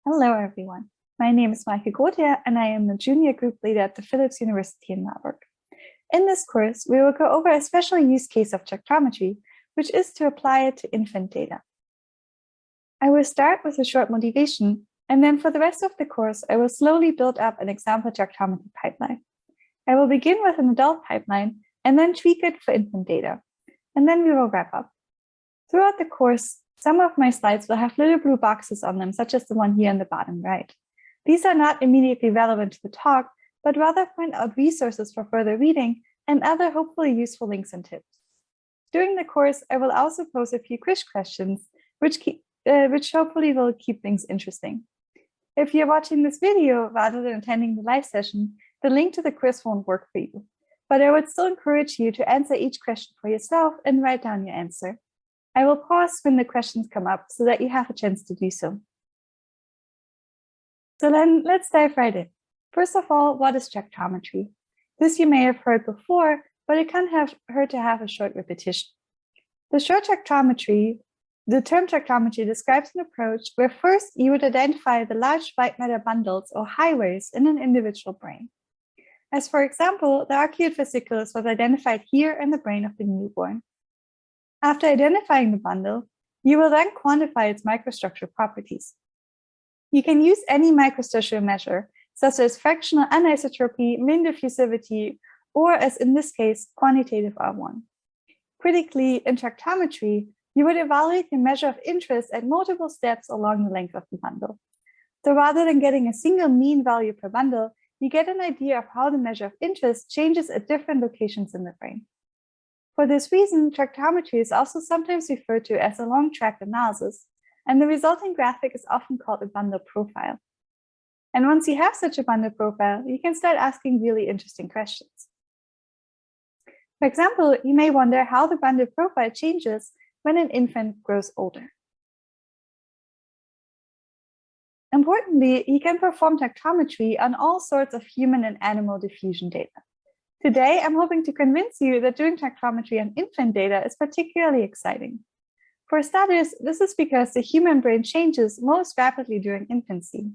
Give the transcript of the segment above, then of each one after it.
Hello, everyone. My name is Mareike Grotheer, and I am the Junior Group Leader at the Philipps University in Marburg. In this course, we will go over a special use case of tractometry, which is to apply it to infant data. I will start with a short motivation, and then for the rest of the course, I will slowly build up an example tractometry pipeline. I will begin with an adult pipeline and then tweak it for infant data, and then we will wrap up. Throughout the course, some of my slides will have little blue boxes on them, such as the one here in the bottom right. These are not immediately relevant to the talk, but rather point out resources for further reading and other hopefully useful links and tips. During the course, I will also pose a few quiz questions, which hopefully will keep things interesting. If you're watching this video rather than attending the live session, the link to the quiz won't work for you. But I would still encourage you to answer each question for yourself and write down your answer. I will pause when the questions come up so that you have a chance to do so. So then let's dive right in. First of all, what is tractometry? This you may have heard before, but it can't hurt to have a short repetition. The term tractometry describes an approach where first you would identify the large white matter bundles or highways in an individual brain. As for example, the arcuate vesicles was identified here in the brain of the newborn. After identifying the bundle, you will then quantify its microstructure properties. You can use any microstructural measure, such as fractional anisotropy, mean diffusivity, or as in this case, quantitative R1. Critically, in tractometry, you would evaluate the measure of interest at multiple steps along the length of the bundle. So rather than getting a single mean value per bundle, you get an idea of how the measure of interest changes at different locations in the brain. For this reason, tractometry is also sometimes referred to as a long tract analysis, and the resulting graphic is often called a bundle profile. And once you have such a bundle profile, you can start asking really interesting questions. For example, you may wonder how the bundle profile changes when an infant grows older. Importantly, you can perform tractometry on all sorts of human and animal diffusion data. Today, I'm hoping to convince you that doing tractometry on infant data is particularly exciting. For starters, this is because the human brain changes most rapidly during infancy.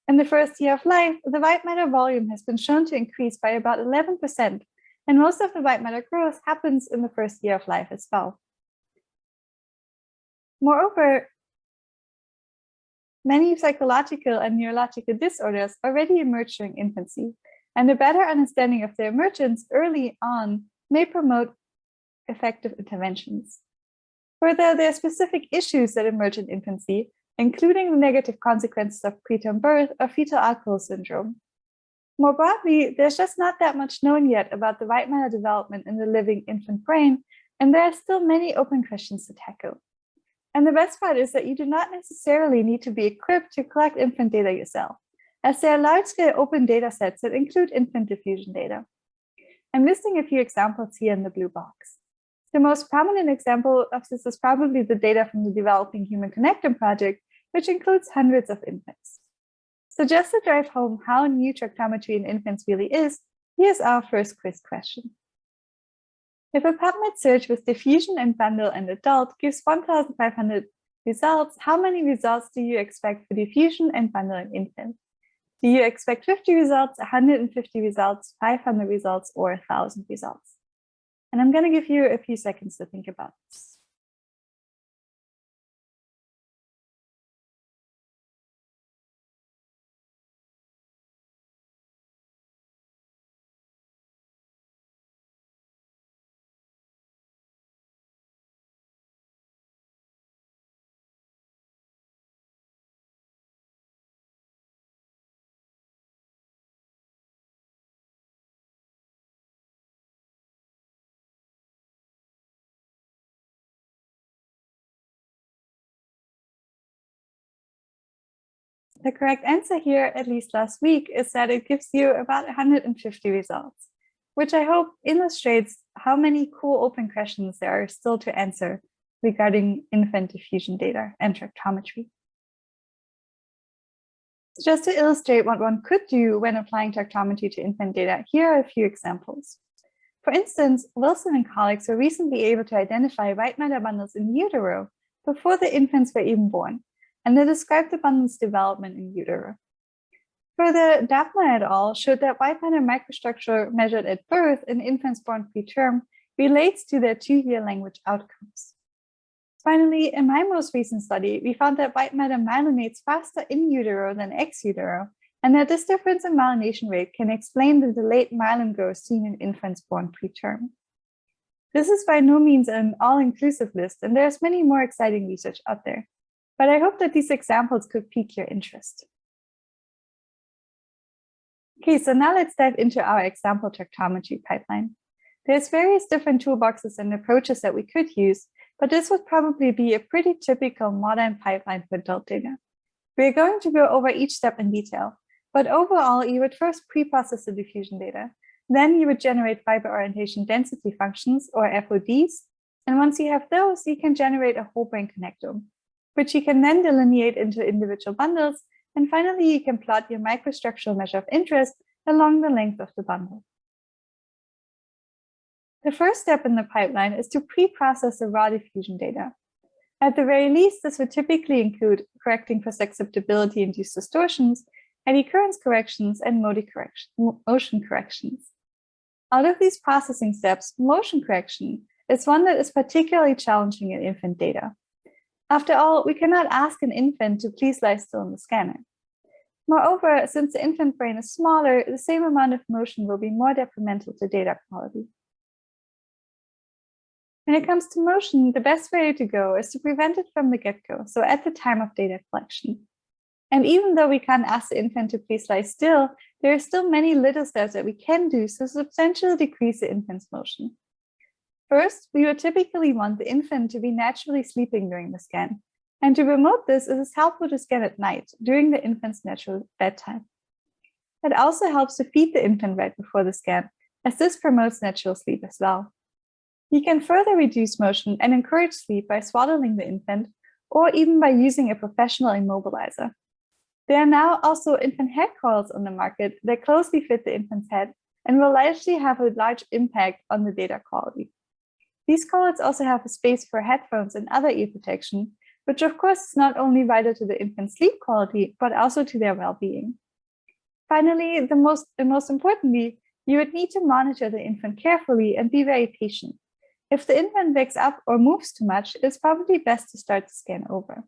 In the first year of life, the white matter volume has been shown to increase by about 11%, and most of the white matter growth happens in the first year of life as well. Moreover, many psychological and neurological disorders already emerge during infancy, and a better understanding of their emergence early on may promote effective interventions. Further, there are specific issues that emerge in infancy, including the negative consequences of preterm birth or fetal alcohol syndrome. More broadly, there's just not that much known yet about the white matter development in the living infant brain, and there are still many open questions to tackle. And the best part is that you do not necessarily need to be equipped to collect infant data yourself, as there are large-scale open data sets that include infant diffusion data. I'm listing a few examples here in the blue box. The most prominent example of this is probably the data from the Developing Human Connectome project, which includes hundreds of infants. So just to drive home how new tractometry in infants really is, here's our first quiz question. If a PubMed search with diffusion and bundle and adult gives 1,500 results, how many results do you expect for diffusion and bundle in infant? Do you expect 50 results, 150 results, 500 results, or 1,000 results? And I'm going to give you a few seconds to think about this. The correct answer here, at least last week, is that it gives you about 150 results, which I hope illustrates how many cool open questions there are still to answer regarding infant diffusion data and tractometry. Just to illustrate what one could do when applying tractometry to infant data, here are a few examples. For instance, Wilson and colleagues were recently able to identify white matter bundles in utero before the infants were even born, and they described the bundle's development in utero. Further, Daphna et al. Showed that white matter microstructure measured at birth in infants born preterm relates to their 2-year language outcomes. Finally, in my most recent study, we found that white matter myelinates faster in utero than ex utero, and that this difference in myelination rate can explain the delayed myelin growth seen in infants born preterm. This is by no means an all-inclusive list, and there's many more exciting research out there, but I hope that these examples could pique your interest. Okay, so now let's dive into our example tractometry pipeline. There's various different toolboxes and approaches that we could use, but this would probably be a pretty typical modern pipeline for adult data. We're going to go over each step in detail, but overall, you would first pre-process the diffusion data. Then you would generate fiber orientation density functions, or FODs, and once you have those, you can generate a whole brain connectome, which you can then delineate into individual bundles, and finally, you can plot your microstructural measure of interest along the length of the bundle. The first step in the pipeline is to pre-process the raw diffusion data. At the very least, this would typically include correcting for susceptibility-induced distortions, eddy currents corrections, and motion corrections. Out of these processing steps, motion correction is one that is particularly challenging in infant data. After all, we cannot ask an infant to please lie still in the scanner. Moreover, since the infant brain is smaller, the same amount of motion will be more detrimental to data quality. When it comes to motion, the best way to go is to prevent it from the get-go, so at the time of data collection. And even though we can't ask the infant to please lie still, there are still many little steps that we can do to substantially decrease the infant's motion. First, we would typically want the infant to be naturally sleeping during the scan. And to promote this, it is helpful to scan at night, during the infant's natural bedtime. It also helps to feed the infant right before the scan, as this promotes natural sleep as well. You can further reduce motion and encourage sleep by swaddling the infant, or even by using a professional immobilizer. There are now also infant head coils on the market that closely fit the infant's head and will likely have a large impact on the data quality. These coils also have a space for headphones and other ear protection, which of course is not only vital to the infant's sleep quality, but also to their well-being. Finally, and most importantly, you would need to monitor the infant carefully and be very patient. If the infant wakes up or moves too much, it's probably best to start the scan over.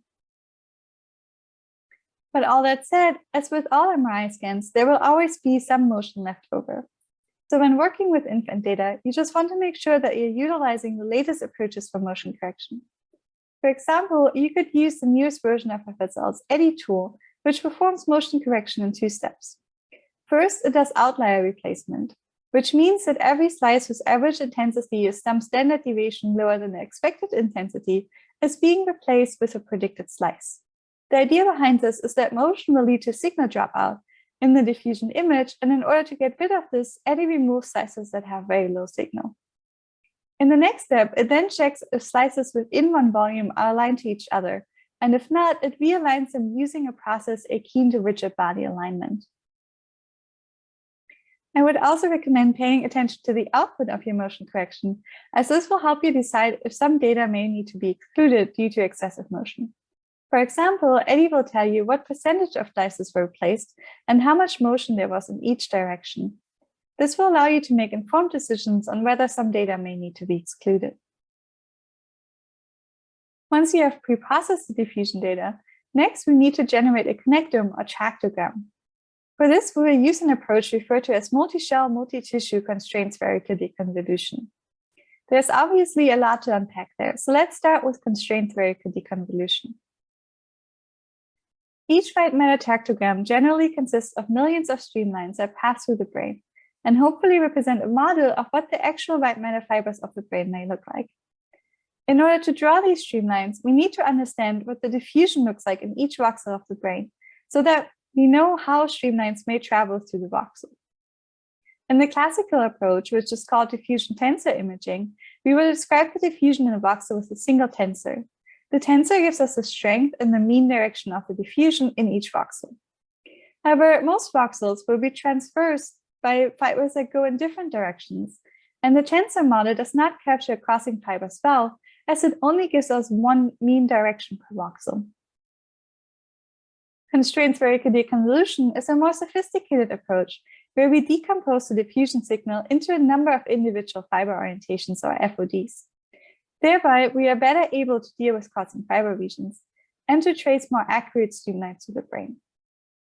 But all that said, as with all MRI scans, there will always be some motion left over. So when working with infant data, you just want to make sure that you're utilizing the latest approaches for motion correction. For example, you could use the newest version of FSL's eddy tool, which performs motion correction in 2 steps. First, it does outlier replacement, which means that every slice whose average intensity is some standard deviation lower than the expected intensity is being replaced with a predicted slice. The idea behind this is that motion will lead to signal dropout in the diffusion image, and in order to get rid of this, eddy removes slices that have very low signal. In the next step, it then checks if slices within one volume are aligned to each other, and if not, it realigns them using a process akin to rigid body alignment. I would also recommend paying attention to the output of your motion correction, as this will help you decide if some data may need to be excluded due to excessive motion. For example, eddy will tell you what percentage of slices were replaced and how much motion there was in each direction. This will allow you to make informed decisions on whether some data may need to be excluded. Once you have pre-processed the diffusion data, next we need to generate a connectome or tractogram. For this, we will use an approach referred to as multi-shell, multi-tissue constraint spherical deconvolution. There's obviously a lot to unpack there, so let's start with constraint spherical deconvolution. Each white matter tractogram generally consists of millions of streamlines that pass through the brain and hopefully represent a model of what the actual white matter fibers of the brain may look like. In order to draw these streamlines, we need to understand what the diffusion looks like in each voxel of the brain so that we know how streamlines may travel through the voxel. In the classical approach, which is called diffusion tensor imaging, we will describe the diffusion in a voxel with a single tensor. The tensor gives us the strength and the mean direction of the diffusion in each voxel. However, most voxels will be traversed by fibers that go in different directions, and the tensor model does not capture crossing fibers well, as it only gives us one mean direction per voxel. Constraints Mareike deconvolution is a more sophisticated approach where we decompose the diffusion signal into a number of individual fiber orientations or FODs. Thereby, we are better able to deal with crossing fiber regions and to trace more accurate streamlines to the brain.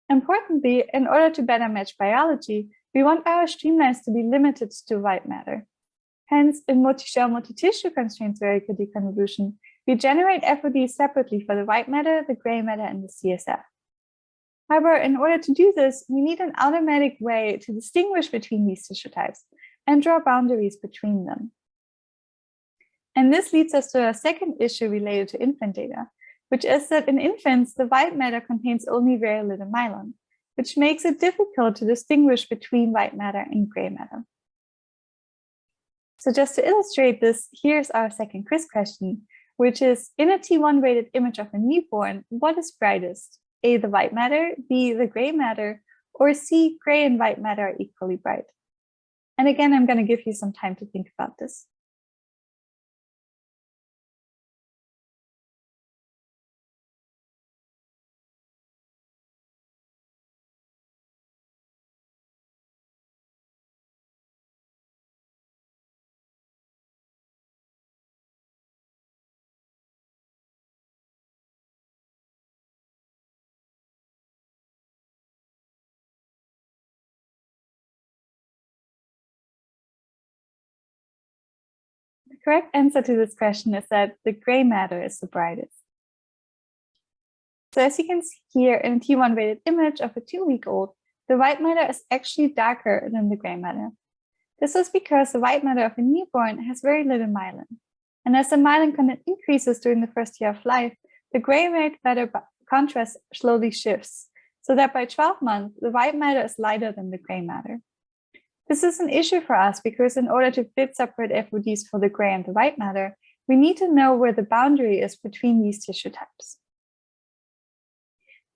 Importantly, in order to better match biology, we want our streamlines to be limited to white matter. Hence, in multi-shell, multi-tissue constraints Mareike deconvolution, we generate FODs separately for the white matter, the gray matter, and the CSF. However, in order to do this, we need an automatic way to distinguish between these tissue types and draw boundaries between them. And this leads us to a second issue related to infant data, which is that in infants, the white matter contains only very little myelin, which makes it difficult to distinguish between white matter and gray matter. So just to illustrate this, here's our second quiz question, which is, in a T1 weighted image of a newborn, what is brightest? A, the white matter, B, the gray matter, or C, gray and white matter are equally bright? And again, I'm going to give you some time to think about this. The correct answer to this question is that the gray matter is the brightest. So as you can see here in a T1 weighted image of a 2-week-old, the white matter is actually darker than the gray matter. This is because the white matter of a newborn has very little myelin. And as the myelin content increases during the first year of life, the gray matter contrast slowly shifts, so that by 12 months, the white matter is lighter than the gray matter. This is an issue for us because in order to fit separate FODs for the gray and the white matter, we need to know where the boundary is between these tissue types.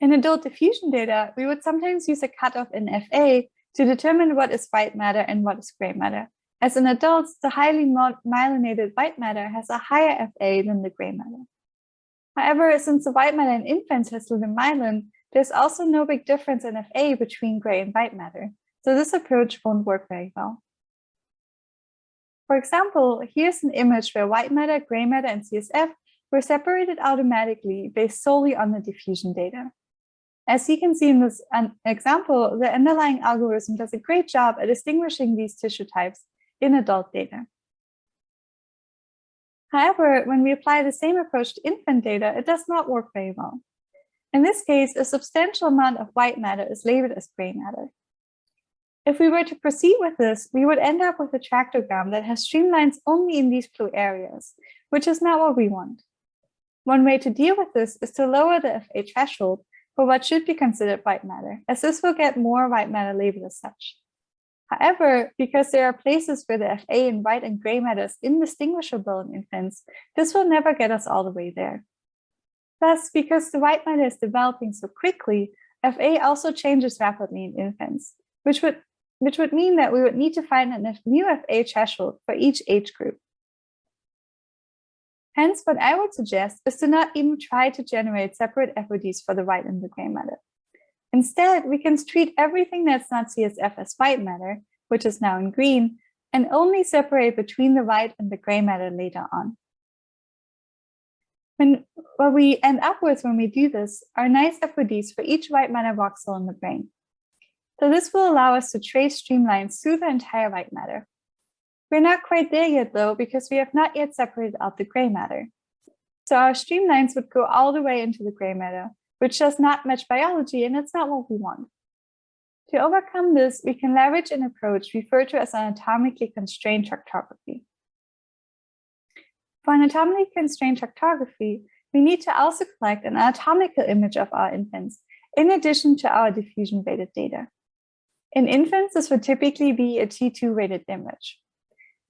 In adult diffusion data, we would sometimes use a cutoff in FA to determine what is white matter and what is gray matter. As in adults, the highly myelinated white matter has a higher FA than the gray matter. However, since the white matter in infants has little myelin, there's also no big difference in FA between gray and white matter. So this approach won't work very well. For example, here's an image where white matter, gray matter, and CSF were separated automatically based solely on the diffusion data. As you can see in this example, the underlying algorithm does a great job at distinguishing these tissue types in adult data. However, when we apply the same approach to infant data, it does not work very well. In this case, a substantial amount of white matter is labeled as gray matter. If we were to proceed with this, we would end up with a tractogram that has streamlines only in these blue areas, which is not what we want. One way to deal with this is to lower the FA threshold for what should be considered white matter, as this will get more white matter labeled as such. However, because there are places where the FA in white and gray matter is indistinguishable in infants, this will never get us all the way there. Thus, because the white matter is developing so quickly, FA also changes rapidly in infants, which would mean that we would need to find a new FA threshold for each age group. Hence, what I would suggest is to not even try to generate separate FODs for the white and the gray matter. Instead, we can treat everything that's not CSF as white matter, which is now in green, and only separate between the white and the gray matter later on. What we end up with when we do this are nice FODs for each white matter voxel in the brain. So this will allow us to trace streamlines through the entire white matter. We're not quite there yet though, because we have not yet separated out the gray matter. So our streamlines would go all the way into the gray matter, which does not match biology, and it's not what we want. To overcome this, we can leverage an approach referred to as anatomically constrained tractography. For anatomically constrained tractography, we need to also collect an anatomical image of our infants, in addition to our diffusion-weighted data. In infants, this would typically be a T2 weighted image.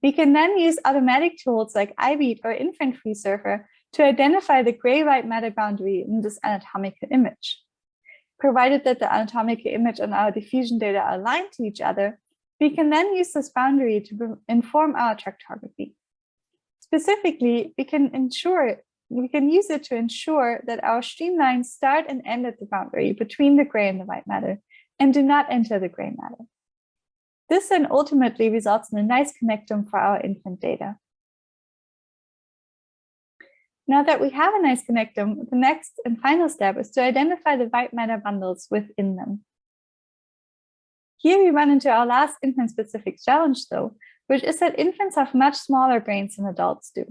We can then use automatic tools like iBeat or Infant Free Surfer to identify the gray-white matter boundary in this anatomical image. Provided that the anatomical image and our diffusion data are aligned to each other, we can then use this boundary to inform our tractography. Specifically, we can ensure we can use it to ensure that our streamlines start and end at the boundary between the gray and the white matter and do not enter the gray matter. This then ultimately results in a nice connectome for our infant data. Now that we have a nice connectome, the next and final step is to identify the white matter bundles within them. Here we run into our last infant-specific challenge though, which is that infants have much smaller brains than adults do.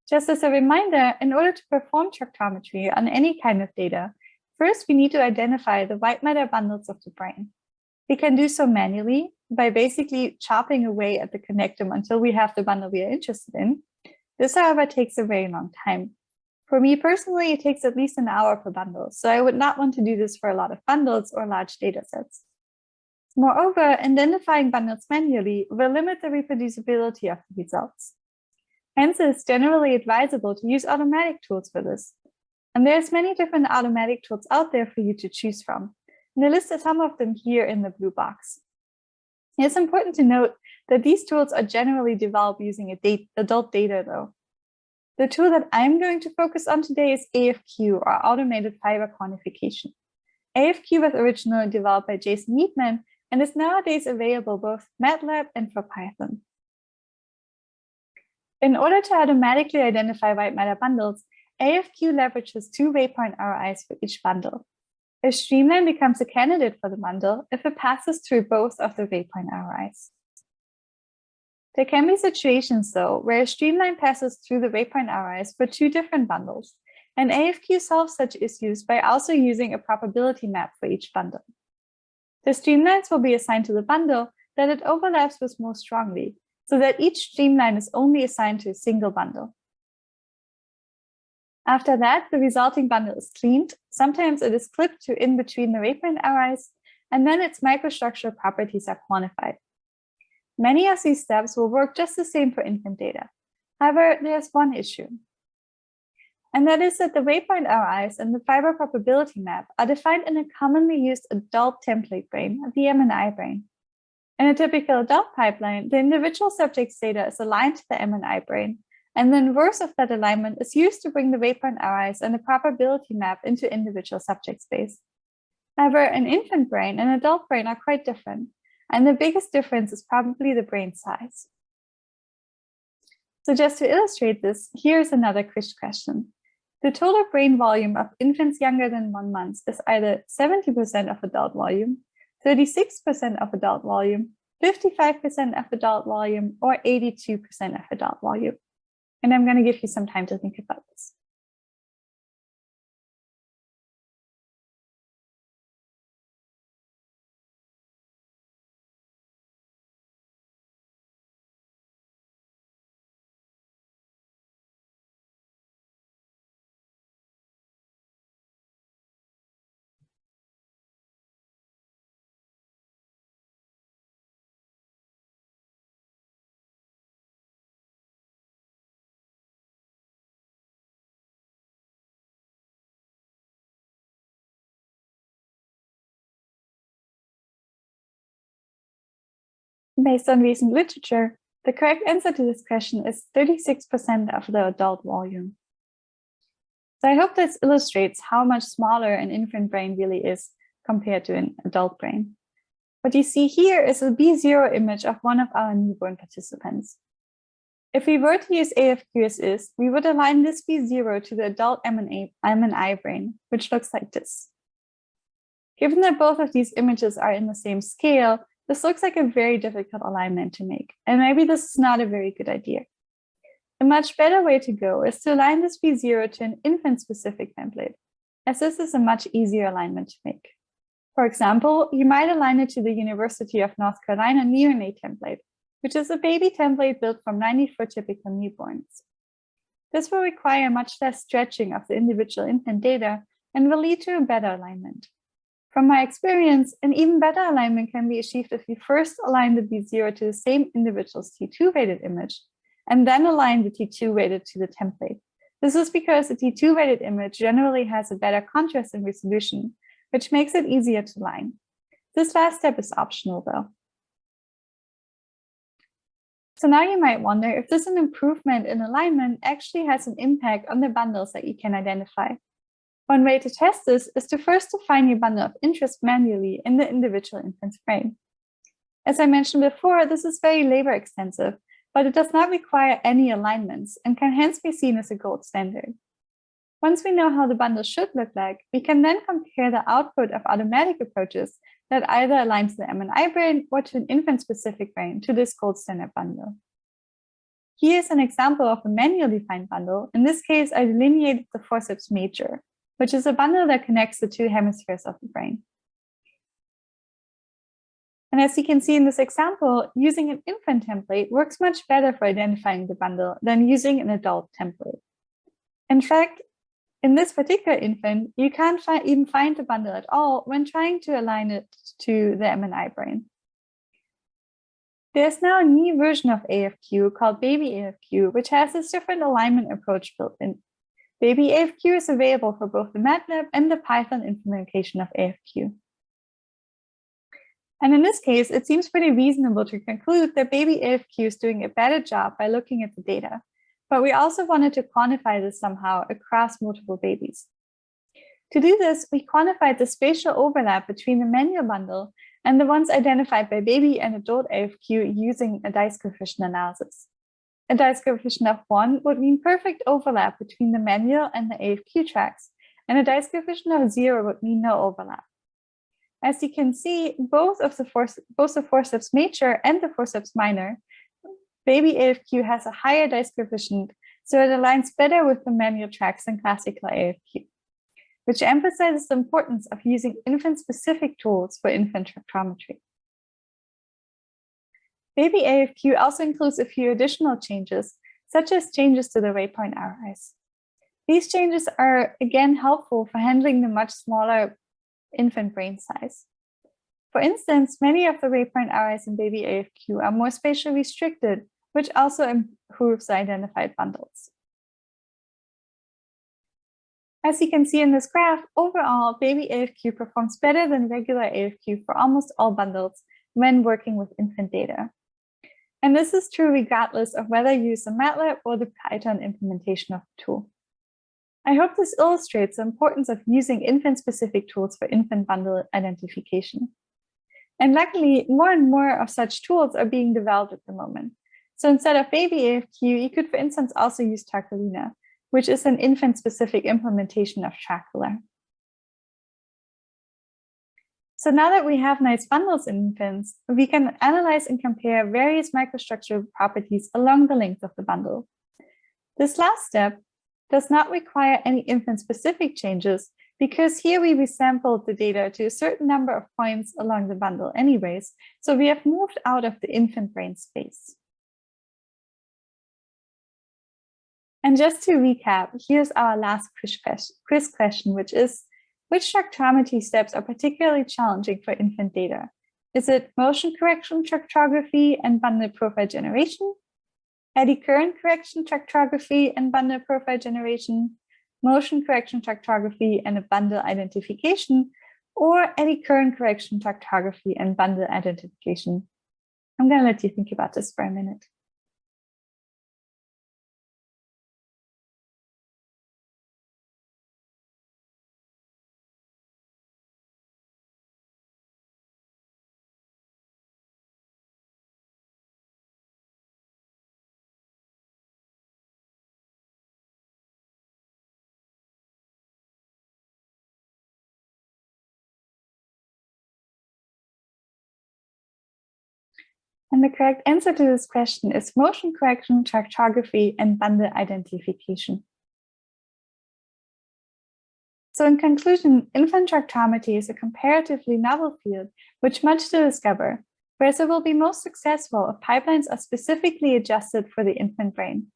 Just as a reminder, in order to perform tractometry on any kind of data, first we need to identify the white matter bundles of the brain. We can do so manually by basically chopping away at the connectome until we have the bundle we are interested in. This, however, takes a very long time. For me personally, it takes at least an hour per bundle, so I would not want to do this for a lot of bundles or large data sets. Moreover, identifying bundles manually will limit the reproducibility of the results. Hence, it is generally advisable to use automatic tools for this. And there's many different automatic tools out there for you to choose from. And I listed some of them here in the blue box. It's important to note that these tools are generally developed using adult data though. The tool that I'm going to focus on today is AFQ, or Automated Fiber Quantification. AFQ was originally developed by Jason Needman and is nowadays available both MATLAB and for Python. In order to automatically identify white matter bundles, AFQ leverages two waypoint ROIs for each bundle. A streamline becomes a candidate for the bundle if it passes through both of the waypoint ROIs. There can be situations, though, where a streamline passes through the waypoint ROIs for two different bundles, and AFQ solves such issues by also using a probability map for each bundle. The streamlines will be assigned to the bundle that it overlaps with most strongly, so that each streamline is only assigned to a single bundle. After that, the resulting bundle is cleaned. Sometimes it is clipped to in between the waypoint ROIs, and then its microstructural properties are quantified. Many of these steps will work just the same for infant data. However, there's one issue. And that is that the waypoint ROIs and the fiber probability map are defined in a commonly used adult template brain, the MNI brain. In a typical adult pipeline, the individual subject's data is aligned to the MNI brain, and the inverse of that alignment is used to bring the waypoint ROIs and the probability map into individual subject space. However, an infant brain and adult brain are quite different, and the biggest difference is probably the brain size. So just to illustrate this, here's another quiz question. The total brain volume of infants younger than 1 month is either 70% of adult volume, 36% of adult volume, 55% of adult volume, or 82% of adult volume. And I'm going to give you some time to think about this. Based on recent literature, the correct answer to this question is 36% of the adult volume. So I hope this illustrates how much smaller an infant brain really is compared to an adult brain. What you see here is a B0 image of one of our newborn participants. If we were to use AFQ as is, we would align this B0 to the adult MNI brain, which looks like this. Given that both of these images are in the same scale, this looks like a very difficult alignment to make, and maybe this is not a very good idea. A much better way to go is to align this B0 to an infant-specific template, as this is a much easier alignment to make. For example, you might align it to the University of North Carolina neonate template, which is a baby template built from 94 typical newborns. This will require much less stretching of the individual infant data and will lead to a better alignment. From my experience, an even better alignment can be achieved if you first align the B0 to the same individual's T2 weighted image, and then align the T2 weighted to the template. This is because the T2 weighted image generally has a better contrast and resolution, which makes it easier to align. This last step is optional though. So now you might wonder if this improvement in alignment actually has an impact on the bundles that you can identify. One way to test this is to first define your bundle of interest manually in the individual infant's brain. As I mentioned before, this is very labor extensive, but it does not require any alignments and can hence be seen as a gold standard. Once we know how the bundle should look like, we can then compare the output of automatic approaches that either align to the MNI brain or to an infant-specific brain to this gold standard bundle. Here's an example of a manually defined bundle. In this case, I delineated the forceps major, which is a bundle that connects the two hemispheres of the brain. And as you can see in this example, using an infant template works much better for identifying the bundle than using an adult template. In fact, in this particular infant, you can't even find the bundle at all when trying to align it to the MNI brain. There's now a new version of AFQ called Baby AFQ, which has this different alignment approach built in. Baby AFQ is available for both the MATLAB and the Python implementation of AFQ. And in this case, it seems pretty reasonable to conclude that Baby AFQ is doing a better job by looking at the data. But we also wanted to quantify this somehow across multiple babies. To do this, we quantified the spatial overlap between the manual bundle and the ones identified by baby and adult AFQ using a dice coefficient analysis. A dice coefficient of 1 would mean perfect overlap between the manual and the AFQ tracks, and a dice coefficient of 0 would mean no overlap. As you can see, both the forceps major and the forceps minor, Baby AFQ has a higher dice coefficient, so it aligns better with the manual tracks than classical AFQ, which emphasizes the importance of using infant-specific tools for infant tractometry. Baby AFQ also includes a few additional changes, such as changes to the waypoint RIs. These changes are, again, helpful for handling the much smaller infant brain size. For instance, many of the waypoint RIs in Baby AFQ are more spatially restricted, which also improves the identified bundles. As you can see in this graph, overall, Baby AFQ performs better than regular AFQ for almost all bundles when working with infant data. And this is true regardless of whether you use the MATLAB or the Python implementation of the tool. I hope this illustrates the importance of using infant-specific tools for infant bundle identification. And luckily, more and more of such tools are being developed at the moment. So instead of Baby AFQ, you could, for instance, also use Tractometry, which is an infant-specific implementation of Tractometry. So now that we have nice bundles in infants, we can analyze and compare various microstructural properties along the length of the bundle. This last step does not require any infant-specific changes because here we resampled the data to a certain number of points along the bundle anyways, so we have moved out of the infant brain space. And just to recap, here's our last quiz question, which is, which tractometry steps are particularly challenging for infant data? Is it motion correction tractography and bundle profile generation, eddy current correction tractography and bundle profile generation, motion correction tractography and a bundle identification, or eddy current correction tractography and bundle identification? I'm going to let you think about this for a minute. And the correct answer to this question is motion correction, tractography, and bundle identification. So in conclusion, infant tractometry is a comparatively novel field with much to discover, whereas it will be most successful if pipelines are specifically adjusted for the infant brain.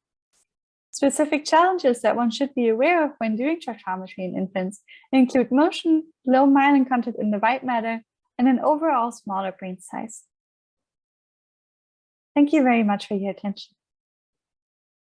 Specific challenges that one should be aware of when doing tractometry in infants include motion, low myelin content in the white matter, and an overall smaller brain size. Thank you very much for your attention.